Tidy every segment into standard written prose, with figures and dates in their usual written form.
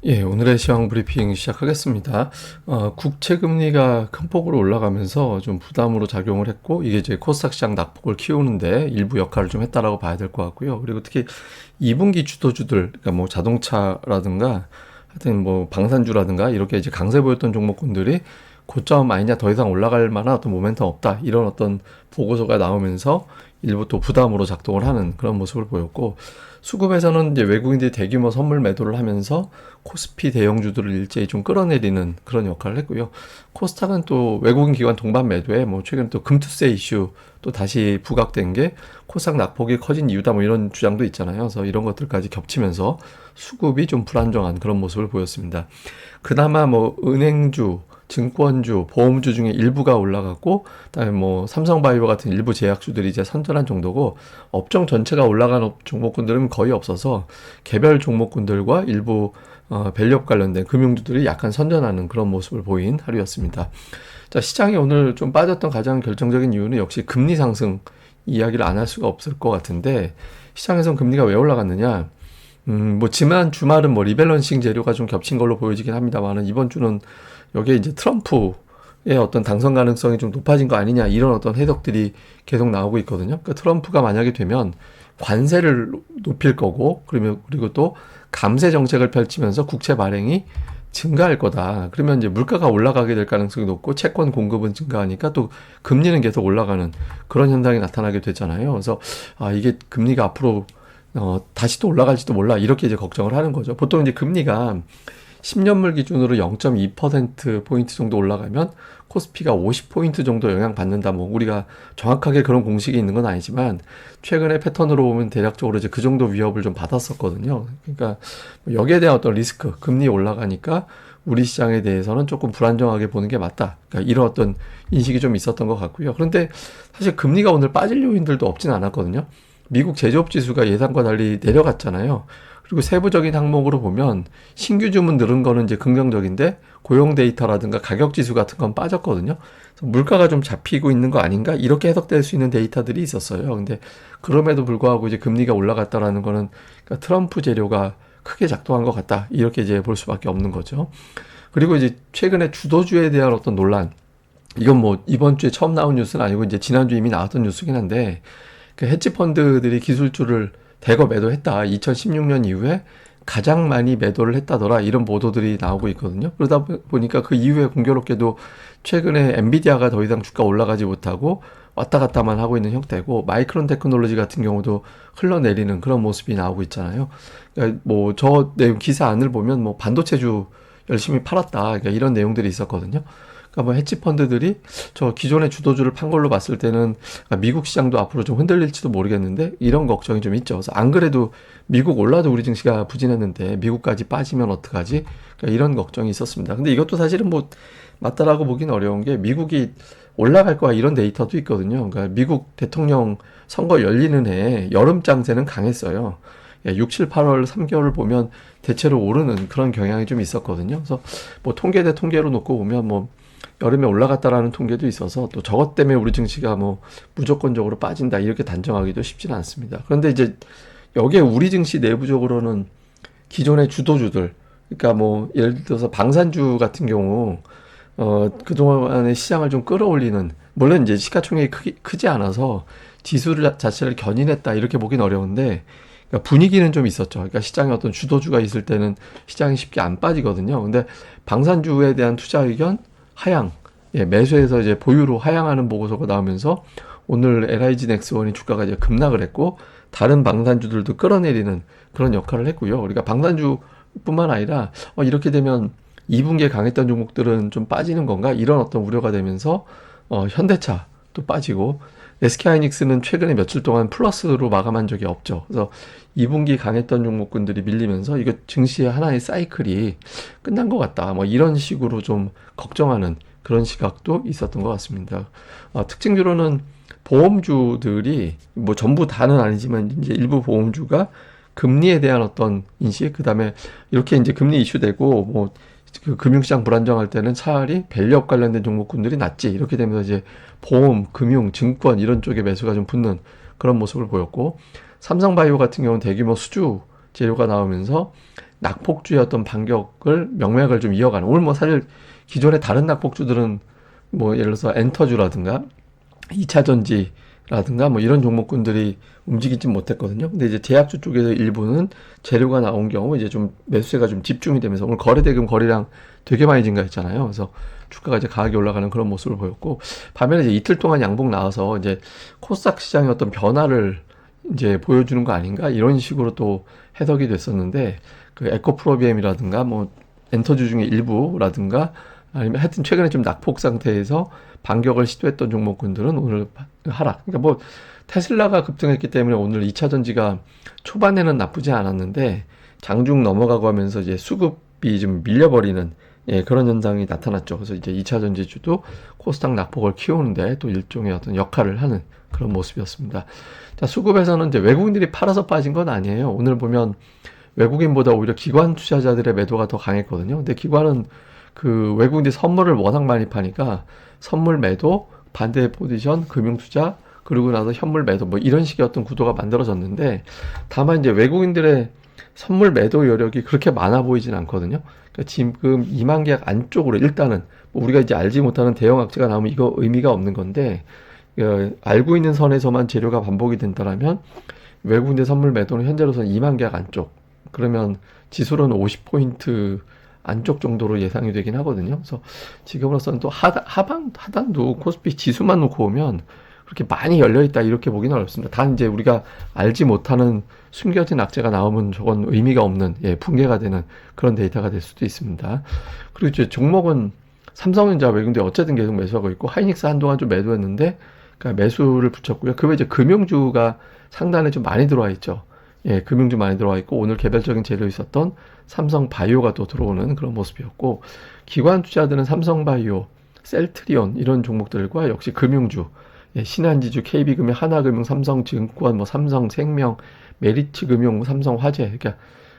예, 오늘의 시황 브리핑 시작하겠습니다. 국채 금리가 큰 폭으로 올라가면서 좀 부담으로 작용을 했고, 이게 이제 코스닥 시장 낙폭을 키우는데 일부 역할을 좀 했다라고 봐야 될 것 같고요. 그리고 특히 2분기 주도주들, 그러니까 뭐 자동차라든가, 하여튼 뭐 방산주라든가 이렇게 이제 강세 보였던 종목군들이 고점 아니냐, 더 이상 올라갈 만한 어떤 모멘텀 없다, 이런 어떤 보고서가 나오면서 일부 또 부담으로 작동을 하는 그런 모습을 보였고, 수급에서는 이제 외국인들이 대규모 선물 매도를 하면서 코스피 대형주들을 일제히 좀 끌어내리는 그런 역할을 했고요. 코스닥은 또 외국인 기관 동반 매도에 뭐 최근 또 금투세 이슈 또 다시 부각된 게 코스닥 낙폭이 커진 이유다, 뭐 이런 주장도 있잖아요. 그래서 이런 것들까지 겹치면서 수급이 좀 불안정한 그런 모습을 보였습니다. 그나마 뭐 은행주, 증권주, 보험주 중에 일부가 올라갔고, 그다음에 뭐 삼성바이오 같은 일부 제약주들이 이제 선전한 정도고, 업종 전체가 올라간 종목군들은 거의 없어서 개별 종목군들과 일부 밸류업 관련된 금융주들이 약간 선전하는 그런 모습을 보인 하루였습니다. 자, 시장이 오늘 좀 빠졌던 가장 결정적인 이유는 역시 금리 상승 이야기를 안 할 수가 없을 것 같은데, 시장에선 금리가 왜 올라갔느냐? 뭐 지난 주말은 뭐 리밸런싱 재료가 좀 겹친 걸로 보여지긴 합니다만은, 이번 주는 여기에 이제 트럼프의 어떤 당선 가능성이 좀 높아진 거 아니냐, 이런 어떤 해석들이 계속 나오고 있거든요. 그러니까 트럼프가 만약에 되면 관세를 높일 거고, 그러면 그리고 또 감세 정책을 펼치면서 국채 발행이 증가할 거다. 그러면 이제 물가가 올라가게 될 가능성이 높고, 채권 공급은 증가하니까 또 금리는 계속 올라가는 그런 현상이 나타나게 되잖아요. 그래서 이게 금리가 앞으로 다시 또 올라갈지도 몰라, 이렇게 이제 걱정을 하는 거죠. 보통 이제 금리가 10년물 기준으로 0.2%포인트 정도 올라가면 코스피가 50포인트 정도 영향받는다. 뭐 우리가 정확하게 그런 공식이 있는 건 아니지만 최근의 패턴으로 보면 대략적으로 이제 그 정도 위협을 좀 받았었거든요. 그러니까 뭐 여기에 대한 어떤 리스크, 금리 올라가니까 우리 시장에 대해서는 조금 불안정하게 보는 게 맞다, 그러니까 이런 어떤 인식이 좀 있었던 것 같고요. 그런데 사실 금리가 오늘 빠질 요인들도 없진 않았거든요. 미국 제조업 지수가 예상과 달리 내려갔잖아요. 그리고 세부적인 항목으로 보면 신규 주문 늘은 거는 이제 긍정적인데, 고용 데이터라든가 가격 지수 같은 건 빠졌거든요. 그래서 물가가 좀 잡히고 있는 거 아닌가, 이렇게 해석될 수 있는 데이터들이 있었어요. 근데 그럼에도 불구하고 이제 금리가 올라갔다라는 거는, 그러니까 트럼프 재료가 크게 작동한 것 같다, 이렇게 이제 볼 수밖에 없는 거죠. 그리고 이제 최근에 주도주에 대한 어떤 논란, 이건 뭐 이번 주에 처음 나온 뉴스는 아니고 이제 지난주에 이미 나왔던 뉴스긴 한데, 그 헤지 펀드들이 기술주를 대거 매도했다, 2016년 이후에 가장 많이 매도를 했다더라, 이런 보도들이 나오고 있거든요. 그러다 보니까 그 이후에 공교롭게도 최근에 엔비디아가 더 이상 주가 올라가지 못하고 왔다 갔다만 하고 있는 형태고, 마이크론 테크놀로지 같은 경우도 흘러내리는 그런 모습이 나오고 있잖아요. 그러니까 뭐 저 내용 기사 안을 보면 뭐 반도체주 열심히 팔았다, 그러니까 이런 내용들이 있었거든요. 그러니까 뭐 헤지 펀드들이 저 기존의 주도주를 판 걸로 봤을 때는 미국 시장도 앞으로 좀 흔들릴지도 모르겠는데, 이런 걱정이 좀 있죠. 그래서 안 그래도 미국 올라도 우리 증시가 부진했는데 미국까지 빠지면 어떡하지? 그러니까 이런 걱정이 있었습니다. 근데 이것도 사실은 뭐 맞다라고 보기는 어려운 게, 미국이 올라갈 거야 이런 데이터도 있거든요. 그러니까 미국 대통령 선거 열리는 해에 여름 장세는 강했어요. 6, 7, 8월 3개월을 보면 대체로 오르는 그런 경향이 좀 있었거든요. 그래서 뭐 통계 대 통계로 놓고 보면 뭐 여름에 올라갔다라는 통계도 있어서, 또 저것 때문에 우리 증시가 뭐 무조건적으로 빠진다, 이렇게 단정하기도 쉽지는 않습니다. 그런데 이제 여기에 우리 증시 내부적으로는 기존의 주도주들, 그러니까 뭐 예를 들어서 방산주 같은 경우 그동안의 시장을 좀 끌어올리는, 물론 이제 시가총액이 크지 않아서 지수를 자체를 견인했다, 이렇게 보긴 어려운데, 그러니까 분위기는 좀 있었죠. 그러니까 시장에 어떤 주도주가 있을 때는 시장이 쉽게 안 빠지거든요. 근데 방산주에 대한 투자 의견 하향, 매수해서 이제 보유로 하향하는 보고서가 나오면서 오늘 LIG 넥스원이 주가가 이제 급락을 했고, 다른 방산주들도 끌어내리는 그런 역할을 했고요. 그러니까 방산주뿐만 아니라 이렇게 되면 2분기에 강했던 종목들은 좀 빠지는 건가, 이런 어떤 우려가 되면서 현대차 또 빠지고, SK하이닉스는 최근에 며칠 동안 플러스로 마감한 적이 없죠. 그래서 2분기 강했던 종목군들이 밀리면서 이거 증시의 하나의 사이클이 끝난 것 같다, 뭐 이런 식으로 좀 걱정하는 그런 시각도 있었던 것 같습니다. 특징주로는 보험주들이 뭐 전부 다는 아니지만 이제 일부 보험주가 금리에 대한 어떤 인식, 그 다음에 이렇게 이제 금리 이슈되고 뭐 그 금융시장 불안정할 때는 차라리 밸류업 관련된 종목군들이 낫지, 이렇게 되면서 이제 보험, 금융, 증권 이런 쪽에 매수가 좀 붙는 그런 모습을 보였고, 삼성바이오 같은 경우는 대규모 수주 재료가 나오면서 낙폭주의 어떤 반격을 명맥을 좀 이어가는, 오늘 뭐 사실 기존의 다른 낙폭주들은 뭐 예를 들어서 엔터주라든가 2차전지라든가 뭐 이런 종목군들이 움직이지 못했거든요. 근데 이제 제약주 쪽에서 일부는 재료가 나온 경우 이제 좀 매수세가 좀 집중이 되면서 오늘 거래대금 거래량 되게 많이 증가했잖아요. 그래서 주가가 이제 강하게 올라가는 그런 모습을 보였고, 반면에 이제 이틀 동안 양봉 나와서 이제 코스닥 시장의 어떤 변화를 이제 보여주는 거 아닌가 이런 식으로 또 해석이 됐었는데, 그 에코프로비엠이라든가 뭐 엔터주 중에 일부라든가 아니면 하여튼 최근에 좀 낙폭 상태에서 반격을 시도했던 종목군들은 오늘 하락. 그러니까 뭐 테슬라가 급등했기 때문에 오늘 2차 전지가 초반에는 나쁘지 않았는데 장중 넘어가고 하면서 이제 수급이 좀 밀려버리는, 예, 그런 현상이 나타났죠. 그래서 이제 2차 전지주도 코스닥 낙폭을 키우는데 또 일종의 어떤 역할을 하는 그런 모습이었습니다. 자, 수급에서는 이제 외국인들이 팔아서 빠진 건 아니에요. 오늘 보면 외국인보다 오히려 기관 투자자들의 매도가 더 강했거든요. 근데 기관은 그 외국인들이 선물을 워낙 많이 파니까 선물 매도, 반대 포지션, 금융 투자, 그러고 나서 현물 매도, 뭐 이런 식의 어떤 구도가 만들어졌는데, 다만 이제 외국인들의 선물 매도 여력이 그렇게 많아 보이진 않거든요. 그러니까 지금 2만 계약 안쪽으로 일단은 뭐 우리가 이제 알지 못하는 대형 악재가 나오면 이거 의미가 없는 건데, 알고 있는 선에서만 재료가 반복이 된다라면 외국인들 선물 매도는 현재로서는 2만 계약 안쪽, 그러면 지수로는 50포인트 안쪽 정도로 예상이 되긴 하거든요. 그래서 지금으로서는 또 하단도 코스피 지수만 놓고 보면 그렇게 많이 열려있다 이렇게 보기는 어렵습니다. 단 이제 우리가 알지 못하는 숨겨진 악재가 나오면 저건 의미가 없는, 예, 붕괴가 되는 그런 데이터가 될 수도 있습니다. 그리고 이제 종목은 삼성전자 외국인들 어쨌든 계속 매수하고 있고, 하이닉스 한동안 좀 매도했는데 그러니까 매수를 붙였고요. 그 외에 이제 금융주가 상단에 좀 많이 들어와 있죠. 예, 금융주 많이 들어와 있고, 오늘 개별적인 재료 있었던 삼성바이오가 또 들어오는 그런 모습이었고, 기관 투자들은 삼성바이오, 셀트리온 이런 종목들과 역시 금융주, 예, 신한지주, KB금융, 하나금융, 삼성증권, 뭐 삼성생명, 메리츠금융, 뭐 삼성화재, 그러니까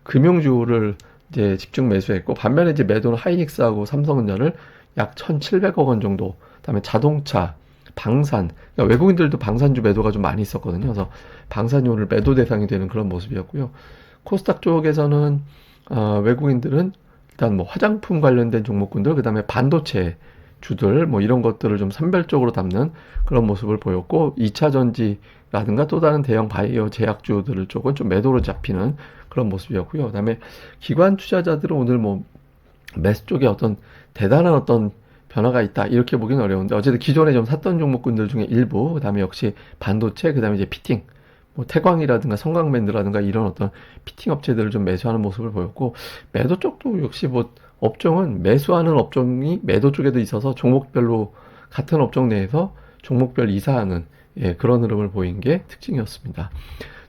금융주를 이제 집중 매수했고, 반면에 이제 매도는 하이닉스하고 삼성전자를 약 1,700억 원 정도, 그다음에 자동차, 방산, 그러니까 외국인들도 방산주 매도가 좀 많이 있었거든요. 그래서 방산이 오늘 매도 대상이 되는 그런 모습이었고요. 코스닥 쪽에서는 외국인들은 일단 뭐 화장품 관련된 종목군들, 그 다음에 반도체 주들 뭐 이런 것들을 좀 선별적으로 담는 그런 모습을 보였고, 2차 전지라든가 또 다른 대형 바이오 제약주들 쪽은 좀 매도로 잡히는 그런 모습이었고요. 그 다음에 기관 투자자들은 오늘 뭐 매수 쪽에 어떤 대단한 어떤 변화가 있다 이렇게 보기는 어려운데, 어쨌든 기존에 좀 샀던 종목군들 중에 일부, 그 다음에 역시 반도체, 그 다음에 이제 피팅, 뭐 태광이라든가 성광밴드라든가 이런 어떤 피팅 업체들을 좀 매수하는 모습을 보였고, 매도 쪽도 역시 뭐 업종은 매수하는 업종이 매도 쪽에도 있어서 종목별로 같은 업종 내에서 종목별 이사하는, 예, 그런 흐름을 보인 게 특징이었습니다.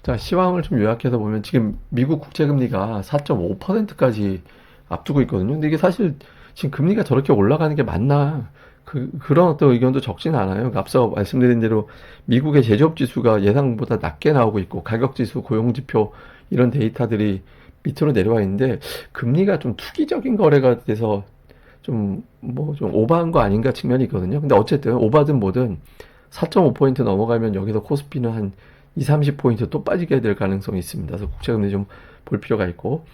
자, 시황을 좀 요약해서 보면 지금 미국 국채금리가 4.5%까지 앞두고 있거든요. 근데 이게 사실 지금 금리가 저렇게 올라가는 게 맞나? 그런 어떤 의견도 적지는 않아요. 그러니까 앞서 말씀드린 대로 미국의 제조업 지수가 예상보다 낮게 나오고 있고, 가격 지수, 고용 지표 이런 데이터들이 밑으로 내려와 있는데, 금리가 좀 투기적인 거래가 돼서 좀 오버한 거 아닌가 측면이 있거든요. 근데 어쨌든 오바든 뭐든 4.5포인트 넘어가면 여기서 코스피는 한 2, 30포인트 또 빠지게 될 가능성이 있습니다. 그래서 국채금리 좀 볼 필요가 있고,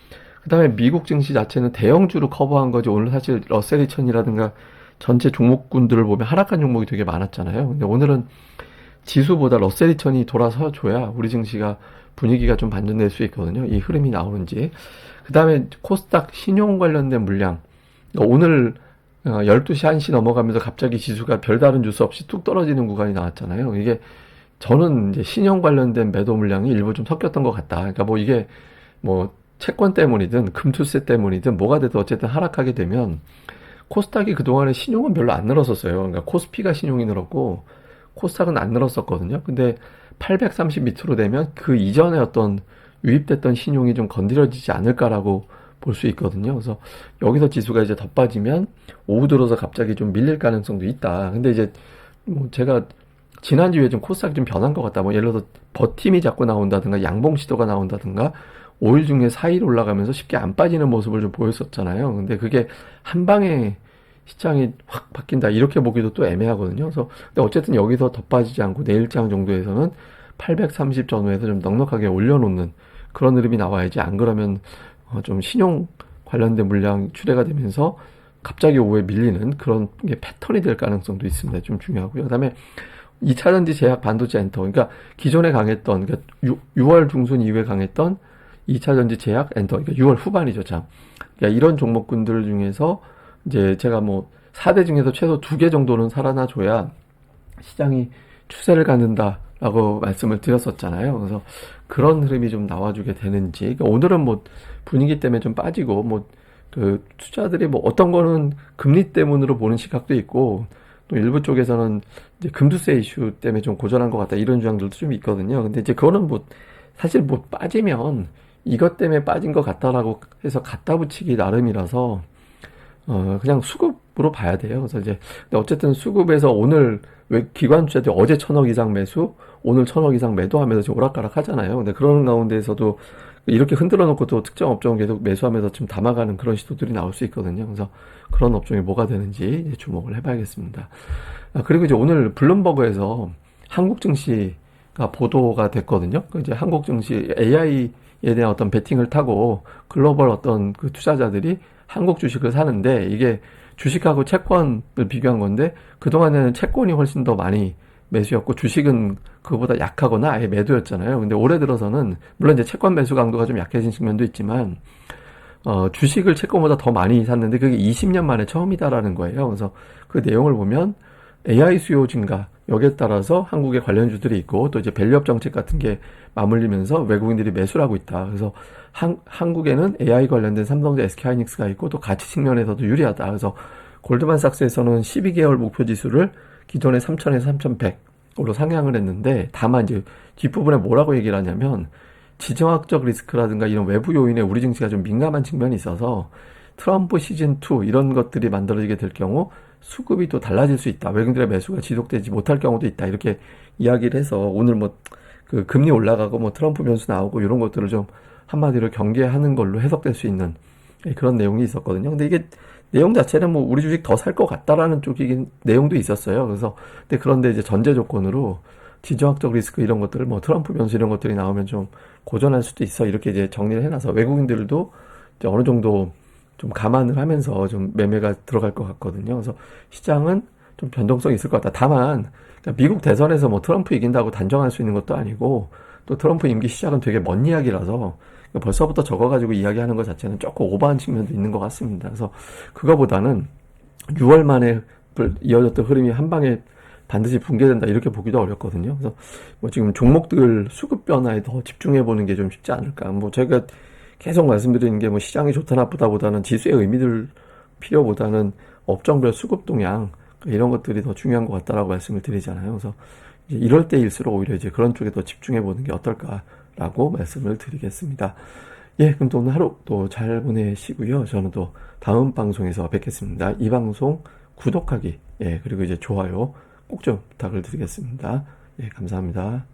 그 다음에 미국 증시 자체는 대형주로 커버한 거지, 오늘 사실 러셀 2000이라든가 전체 종목군들을 보면 하락한 종목이 되게 많았잖아요. 근데 오늘은 지수보다 러셀 2000이 돌아서 줘야 우리 증시가 분위기가 좀 반전될 수 있거든요. 이 흐름이 나오는지. 그 다음에 코스닥 신용 관련된 물량. 오늘 12시 1시 넘어가면서 갑자기 지수가 별다른 뉴스 없이 뚝 떨어지는 구간이 나왔잖아요. 이게 저는 이제 신용 관련된 매도 물량이 일부 좀 섞였던 것 같다. 그러니까 뭐 이게 뭐 채권 때문이든 금투세 때문이든 뭐가 돼도 어쨌든 하락하게 되면, 코스닥이 그동안에 신용은 별로 안 늘었었어요. 그러니까 코스피가 신용이 늘었고 코스닥은 안 늘었었거든요. 근데 830 밑으로 되면 그 이전에 어떤 유입됐던 신용이 좀 건드려지지 않을까라고 볼 수 있거든요. 그래서 여기서 지수가 이제 더 빠지면 오후 들어서 갑자기 좀 밀릴 가능성도 있다. 근데 이제 뭐 제가 지난주에 좀 코스닥이 좀 변한 것 같다. 뭐 예를 들어서 버팀이 자꾸 나온다든가 양봉 시도가 나온다든가 5일 중에 4일 올라가면서 쉽게 안 빠지는 모습을 좀 보였었잖아요. 근데 그게 한 방에 시장이 확 바뀐다 이렇게 보기도 또 애매하거든요. 그래서 근데 어쨌든 여기서 더 빠지지 않고 내일장 정도에서는 830 전후에서 좀 넉넉하게 올려놓는 그런 흐름이 나와야지, 안 그러면 좀 신용 관련된 물량 출회가 되면서 갑자기 오후에 밀리는 그런 게 패턴이 될 가능성도 있습니다. 좀 중요하고요. 그다음에 2차전지 제약 반도체 엔터, 그러니까 기존에 강했던, 그러니까 6월 중순 이후에 강했던 2차전지 제약 엔터, 그러니까 6월 후반이죠, 참. 그러니까 이런 종목군들 중에서 이제 제가 뭐 4대 중에서 최소 2개 정도는 살아나줘야 시장이 추세를 갖는다라고 말씀을 드렸었잖아요. 그래서 그런 흐름이 좀 나와주게 되는지. 그러니까 오늘은 뭐 분위기 때문에 좀 빠지고, 뭐 그 투자들이 뭐 어떤 거는 금리 때문으로 보는 시각도 있고, 또 일부 쪽에서는 이제 금투세 이슈 때문에 좀 고전한 것 같다 이런 주장들도 좀 있거든요. 근데 이제 그거는 뭐 사실 뭐 빠지면 이것 때문에 빠진 것 같다라고 해서 갖다 붙이기 나름이라서 그냥 수급으로 봐야 돼요. 그래서 이제 근데 어쨌든 수급에서 오늘 왜 기관 투자들이 어제 1,000억 이상 매수, 오늘 1,000억 이상 매도하면서 지금 오락가락 하잖아요. 근데 그런 가운데에서도 이렇게 흔들어 놓고 또 특정 업종을 계속 매수하면서 지금 담아가는 그런 시도들이 나올 수 있거든요. 그래서 그런 업종이 뭐가 되는지 이제 주목을 해봐야겠습니다. 그리고 이제 오늘 블룸버그에서 한국 증시가 보도가 됐거든요. 이제 한국 증시 AI에 대한 어떤 베팅을 타고 글로벌 어떤 그 투자자들이 한국 주식을 사는데, 이게 주식하고 채권을 비교한 건데 그동안에는 채권이 훨씬 더 많이 매수였고 주식은 그거보다 약하거나 아예 매도였잖아요. 근데 올해 들어서는 물론 이제 채권 매수 강도가 좀 약해진 측면도 있지만 주식을 채권보다 더 많이 샀는데 그게 20년 만에 처음이다라는 거예요. 그래서 그 내용을 보면 AI 수요 증가, 여기에 따라서 한국의 관련주들이 있고 또 이제 밸류업 정책 같은 게 맞물리면서 외국인들이 매수를 하고 있다. 그래서 한국에는 AI 관련된 삼성전자, SK하이닉스가 있고 또 가치 측면에서도 유리하다. 그래서 골드만삭스에서는 12개월 목표 지수를 기존의 3,000에서 3,100으로 상향을 했는데, 다만 이제 뒷부분에 뭐라고 얘기를 하냐면 지정학적 리스크라든가 이런 외부 요인에 우리 증시가 좀 민감한 측면이 있어서 트럼프 시즌2 이런 것들이 만들어지게 될 경우 수급이 또 달라질 수 있다. 외국인들의 매수가 지속되지 못할 경우도 있다. 이렇게 이야기를 해서 오늘 뭐 그 금리 올라가고 뭐 트럼프 변수 나오고 이런 것들을 좀 한마디로 경계하는 걸로 해석될 수 있는 그런 내용이 있었거든요. 근데 이게 내용 자체는 뭐 우리 주식 더 살 것 같다라는 쪽이긴 내용도 있었어요. 그래서 근데 그런데 이제 전제 조건으로 지정학적 리스크 이런 것들을 뭐 트럼프 변수 이런 것들이 나오면 좀 고전할 수도 있어. 이렇게 이제 정리를 해놔서 외국인들도 이제 어느 정도 좀 감안을 하면서 좀 매매가 들어갈 것 같거든요. 그래서 시장은 좀 변동성이 있을 것 같다. 다만 그러니까 미국 대선에서 뭐 트럼프 이긴다고 단정할 수 있는 것도 아니고 또 트럼프 임기 시작은 되게 먼 이야기라서 벌써부터 저거 가지고 이야기하는 것 자체는 조금 오버한 측면도 있는 것 같습니다. 그래서 그거보다는 6월 만에 이어졌던 흐름이 한 방에 반드시 붕괴된다 이렇게 보기도 어렵거든요. 그래서 뭐 지금 종목들 수급 변화에 더 집중해 보는 게 좀 쉽지 않을까. 뭐 제가 계속 말씀드리는 게 뭐 시장이 좋다 나쁘다보다는 지수의 의미들 필요보다는 업종별 수급 동향 이런 것들이 더 중요한 것 같다라고 말씀을 드리잖아요. 그래서 이제 이럴 때일수록 오히려 이제 그런 쪽에 더 집중해 보는 게 어떨까라고 말씀을 드리겠습니다. 예, 그럼 또 오늘 하루 또 잘 보내시고요. 저는 또 다음 방송에서 뵙겠습니다. 이 방송 구독하기, 예, 그리고 이제 좋아요 꼭 좀 부탁을 드리겠습니다. 예, 감사합니다.